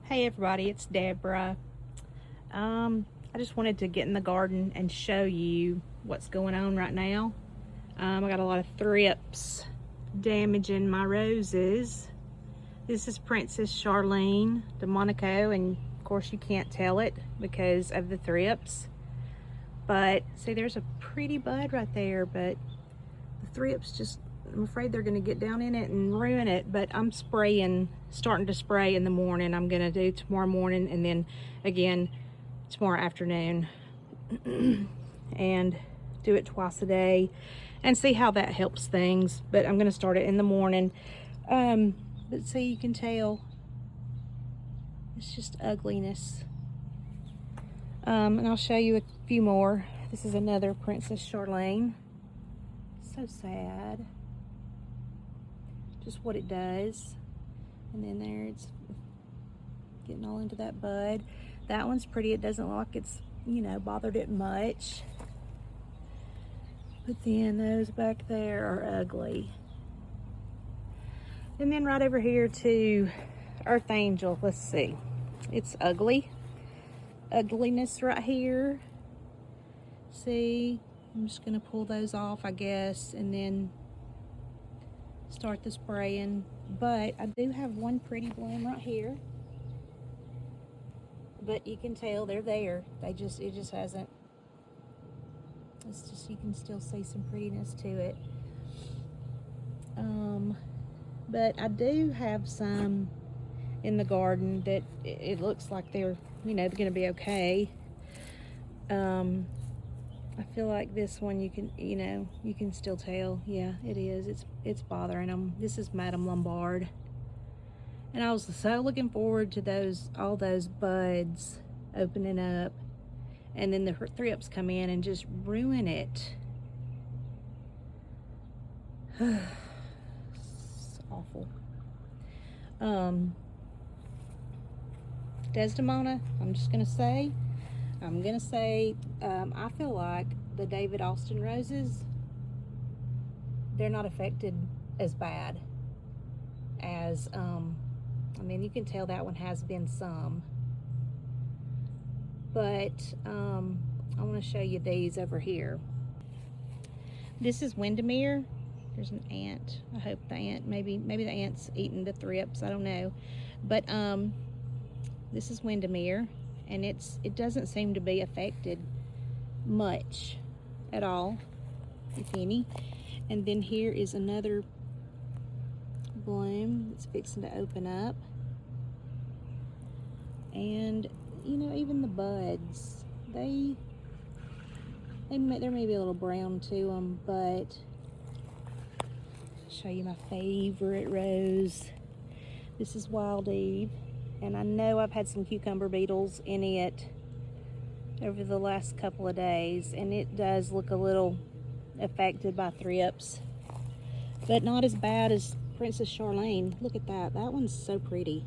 Hey everybody, it's Deborah. I just wanted to get in the garden and show you what's going on right now. I got a lot of thrips damaging my roses. This is Princess Charlene de Monaco, and of course you can't tell it because of the thrips. But see, there's a pretty bud right there, but the thrips just, I'm afraid they're gonna get down in it and ruin it. But I'm starting to spray in the morning. I'm gonna do tomorrow morning and then again tomorrow afternoon and do it twice a day and see how that helps things. But I'm gonna start it in the morning. But see, you can tell it's just ugliness. And I'll show you a few more. This is another Princess Charlene. So sad. Just what it does. And then there, it's getting all into that bud. That one's pretty. It doesn't look like it's, bothered it much. But then those back there are ugly. And then right over here to Earth Angel. Let's see. It's ugly. Ugliness right here. See? I'm just gonna pull those off, I guess, and then start the spraying. But I do have one pretty bloom right here. But you can tell they're there. It just hasn't. It's just, you can still see some prettiness to it. But I do have some in the garden that it looks like they're, they're gonna be okay. I feel like this one you can still tell. Yeah, it is. It's bothering them. This is Madame Lombard. And I was so looking forward to all those buds opening up. And then the thrips come in and just ruin it. It's awful. Desdemona, I'm gonna say, I feel like the David Austin roses, they're not affected as bad as, you can tell that one has been some. But I want to show you these over here. This is Windermere. There's an ant. I hope the ant, maybe the ant's eating the thrips. I don't know. But this is Windermere, and it doesn't seem to be affected much at all, if any. And then here is another bloom that's fixing to open up. And even the buds, there may be a little brown to them, but I'll show you my favorite rose. This is Wild Eve, and I know I've had some cucumber beetles in it over the last couple of days, and it does look a little affected by thrips, but not as bad as Princess Charlene. Look at that. That one's so pretty.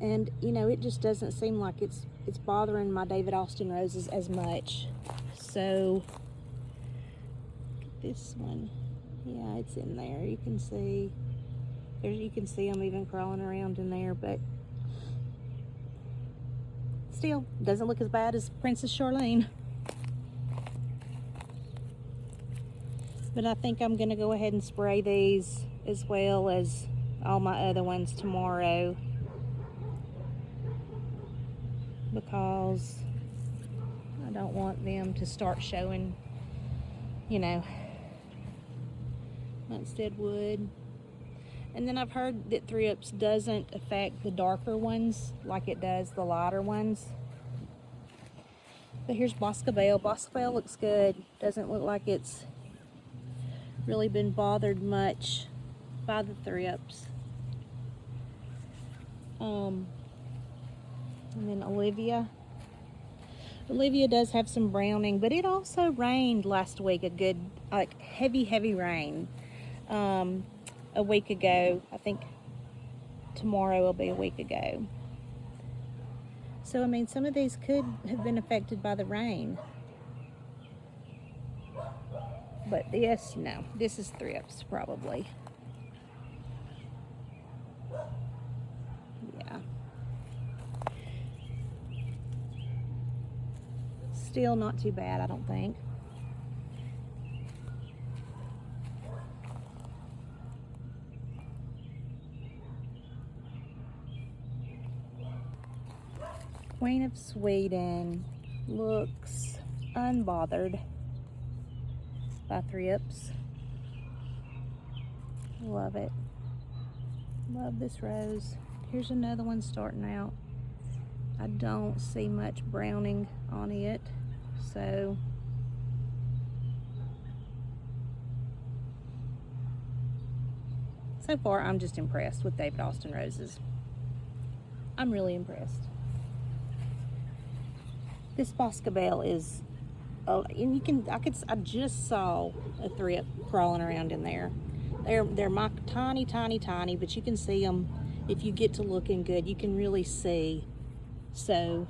And it just doesn't seem like it's bothering my David Austin roses as much. So this one, yeah, it's in there. You can see them even crawling around in there, but still doesn't look as bad as Princess Charlene. But I think I'm gonna go ahead and spray these as well as all my other ones tomorrow, because I don't want them to start showing, Munstead wood. And then I've heard that thrips doesn't affect the darker ones like it does the lighter ones. But here's Boscobel. Boscobel looks good. Doesn't look like it's really been bothered much by the thrips. And then Olivia does have some browning, but it also rained last week, a good, like, heavy rain a week ago. I think tomorrow will be a week ago. So some of these could have been affected by the rain. But yes, no, this is thrips probably. still not too bad, I don't think. Queen of Sweden looks unbothered by Thrips. Love it. Love this rose. Here's another one starting out. I don't see much browning on it, so far I'm just impressed with David Austin roses. I'm really impressed. This Boscabelle is, oh, and you can, I just saw a thrip crawling around in there. They're my tiny, but you can see them if you get to looking good. You can really see. So,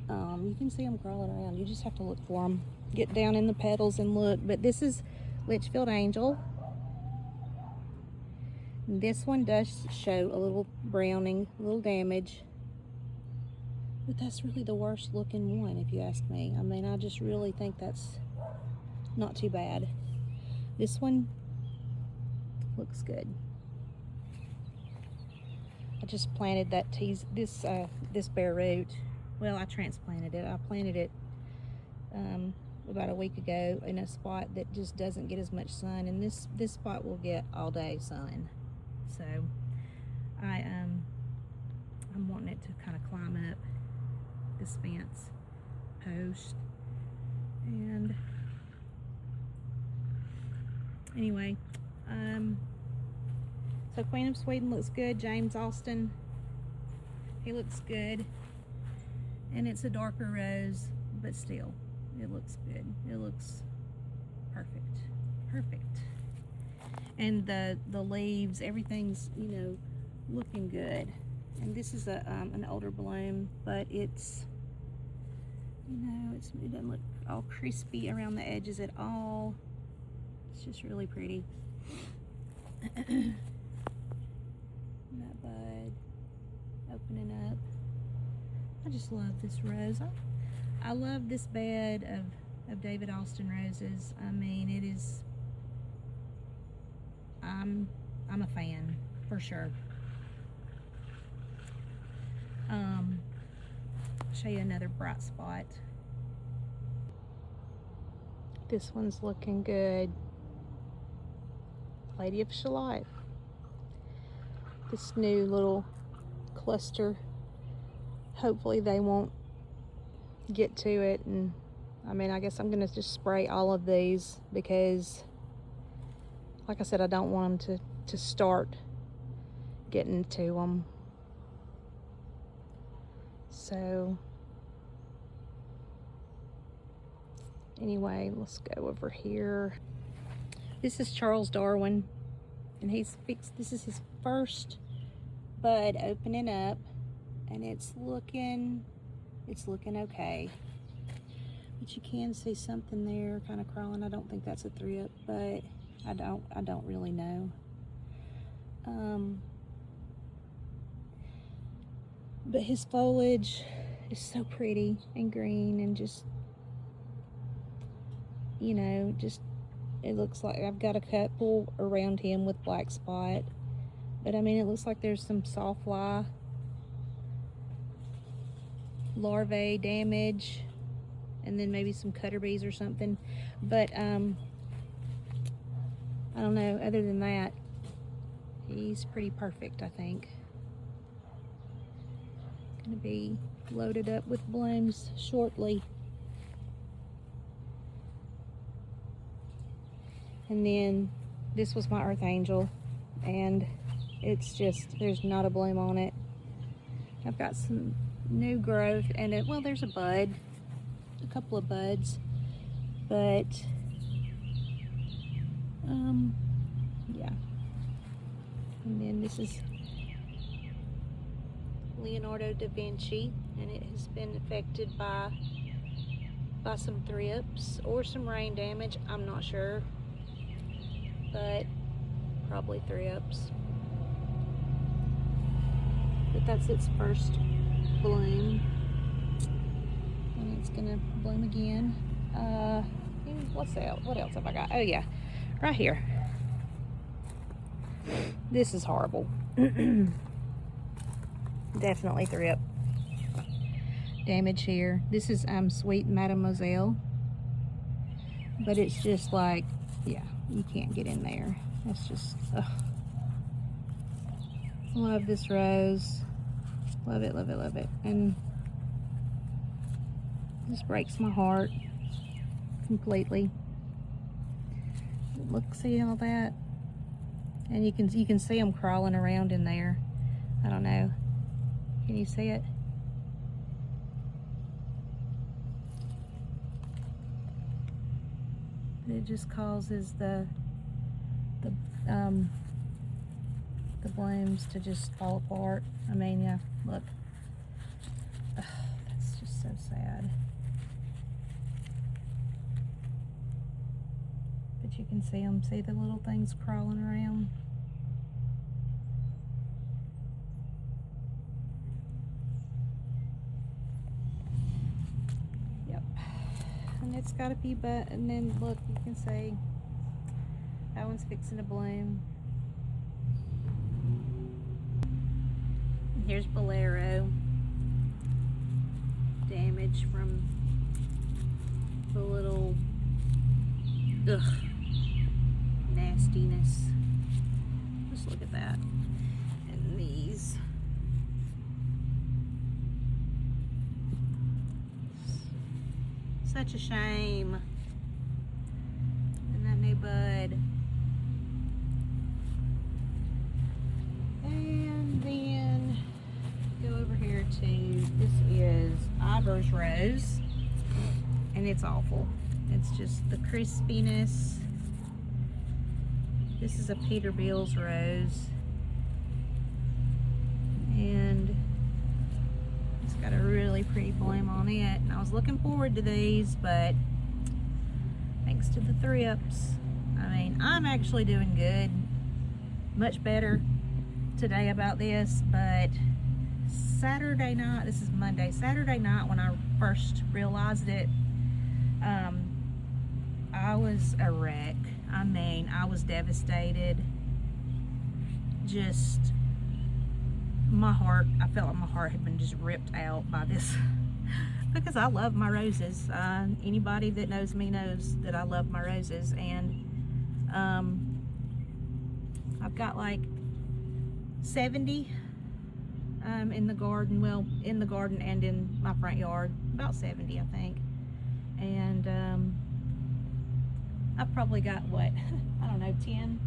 you can see them crawling around. You just have to look for them. Get down in the petals and look. But this is Litchfield Angel. This one does show a little browning, a little damage. But that's really the worst looking one, if you ask me. I mean, I just really think that's not too bad. This one looks good. I just planted that this bare root. Well, I transplanted it. I planted it about a week ago in a spot that just doesn't get as much sun, and this spot will get all day sun. So I'm wanting it to kind of climb up this fence post. And anyway, so Queen of Sweden looks good. James Austin, he looks good, and it's a darker rose, but still it looks good. It looks perfect. And the leaves, everything's, you know, looking good. And this is an older bloom, but it's, you know, it doesn't look all crispy around the edges at all. It's just really pretty. That bud opening up. I just love this rose. I love this bed of David Austin roses. I mean, it is, I'm a fan for sure. I'll show you another bright spot. This one's looking good. Lady of Shalott. This new little cluster. Hopefully they won't get to it, and I mean, I guess I'm gonna just spray all of these because, like I said, I don't want them to start getting to them. So anyway, let's go over here. This is Charles Darwin, and this is his first bud opening up, and it's looking okay. But you can see something there kind of crawling. I don't think that's a thrip, but I don't really know. But his foliage is so pretty and green, and just, you know, just, it looks like I've got a couple around him with black spot, but I mean, it looks like there's some sawfly larvae damage, and then maybe some cutter bees or something. But I don't know, other than that, he's pretty perfect, I think. Gonna be loaded up with blooms shortly. And then this was my Earth Angel, and it's just, there's not a bloom on it. I've got some new growth, and well, there's a bud, a couple of buds, but yeah. And then this is Leonardo da Vinci, and it has been affected by some thrips or some rain damage. I'm not sure, but probably thrips. But that's its first bloom. and it's gonna bloom again. What's that? What else have I got? Oh yeah, right here. This is horrible. Definitely thrip damage here. This is Sweet Mademoiselle, but it's just like, yeah, you can't get in there. It's just, ugh. Love this rose. Love it, love it, love it. And this breaks my heart completely. Look, see all that? And you can see them crawling around in there. I don't know. Can you see it? It just causes the blooms to just fall apart. I mean, yeah, look. Ugh, that's just so sad. But you can see them. See the little things crawling around? Yep. And it's got to be, but, and then look, you can see that one's fixing to bloom. Here's Bolero. Damage from the little, ugh, nastiness. Just look at that. And these. Such a shame. And that new bud. And then go over here to, this is Ivor's Rose, and it's awful. It's just the crispiness. This is a Peterbilt's Rose, and it's got a really pretty bloom on it, and I was looking forward to these, but thanks to the thrips, I mean, I'm actually doing good, much better today about this, but Saturday night, this is Monday, Saturday night when I first realized it, I was a wreck. I mean, I was devastated. Just, my heart, I felt like my heart had been just ripped out by this because I love my roses. Anybody that knows me knows that I love my roses, and I've got like 70 in the garden, well, in the garden and in my front yard, about 70 I think, and I've probably got, what, I don't know, 10,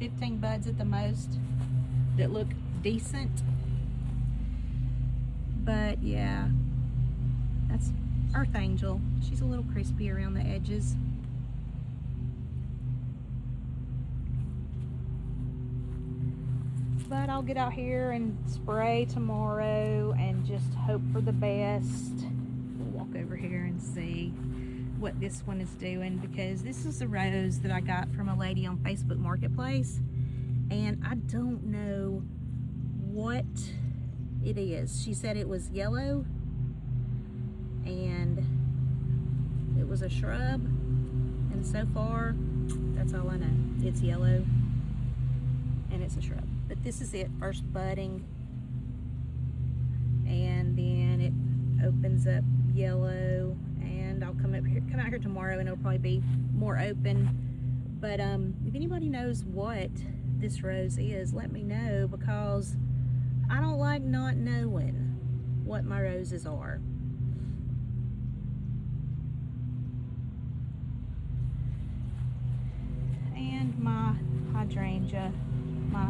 15 buds at the most that look decent, but yeah, that's Earth Angel. She's a little crispy around the edges. But I'll get out here and spray tomorrow and just hope for the best. We'll walk over here and see what this one is doing, because this is a rose that I got from a lady on Facebook Marketplace, and I don't know what it is. She said it was yellow and it was a shrub, and so far that's all I know. It's yellow and it's a shrub. But this is it, first budding, and then it opens up yellow, and I'll come out here tomorrow and it'll probably be more open. But if anybody knows what this rose is, let me know, because I don't like not knowing what my roses are. And my hydrangea, my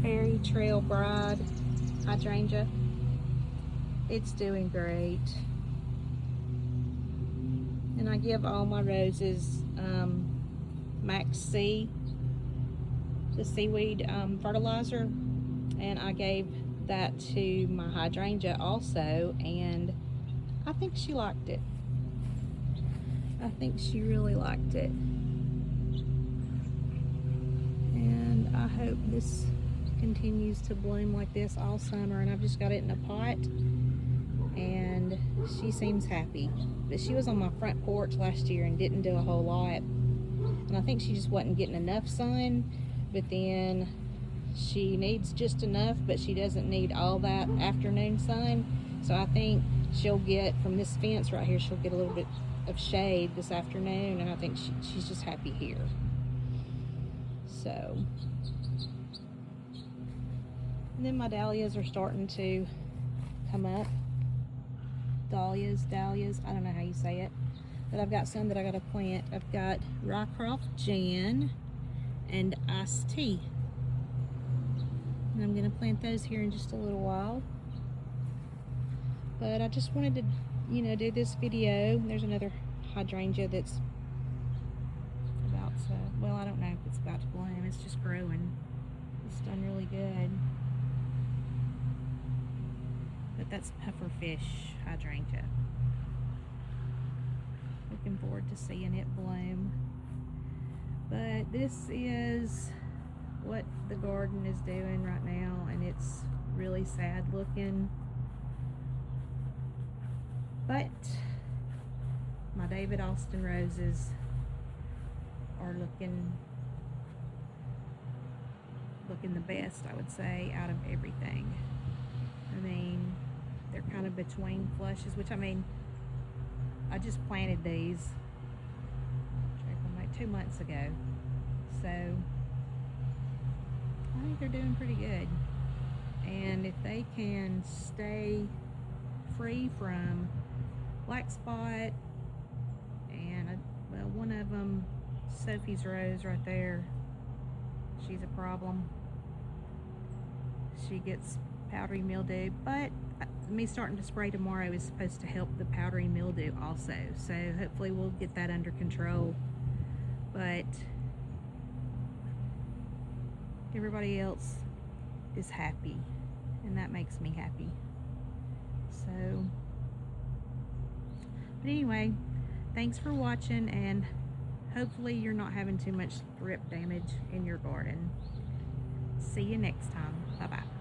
Fairy Trail Bride hydrangea, it's doing great. And I give all my roses Max C, the seaweed fertilizer, and I gave that to my hydrangea also, and I think she liked it. I think she really liked it. And I hope this continues to bloom like this all summer. And I've just got it in a pot, and and she seems happy. But she was on my front porch last year and didn't do a whole lot, and I think she just wasn't getting enough sun. But then she needs just enough, but she doesn't need all that afternoon sun. So I think she'll get, from this fence right here, she'll get a little bit of shade this afternoon, and I think she's just happy here. So, and then my dahlias are starting to come up. Dahlias, I don't know how you say it, but I've got some that I gotta plant. I've got Rycroft Jan and Iced Tea, and I'm gonna plant those here in just a little while. But I just wanted to, you know, do this video. There's another hydrangea that's about to, well, I don't know if it's about to bloom. It's just growing. It's done really good. But that's pufferfish hydrangea. Looking forward to seeing it bloom. But this is what the garden is doing right now, and it's really sad looking. But my David Austin roses are looking the best, I would say, out of everything. I mean, they're kind of between flushes, which, I mean, I just planted these like 2 months ago, so I think they're doing pretty good. And if they can stay free from black spot, and well, one of them, Sophie's rose right there, she's a problem. She gets powdery mildew, but me starting to spray tomorrow is supposed to help the powdery mildew also, so hopefully we'll get that under control. But everybody else is happy, and that makes me happy. So, but anyway, thanks for watching, and hopefully you're not having too much thrip damage in your garden. See you next time. Bye-bye.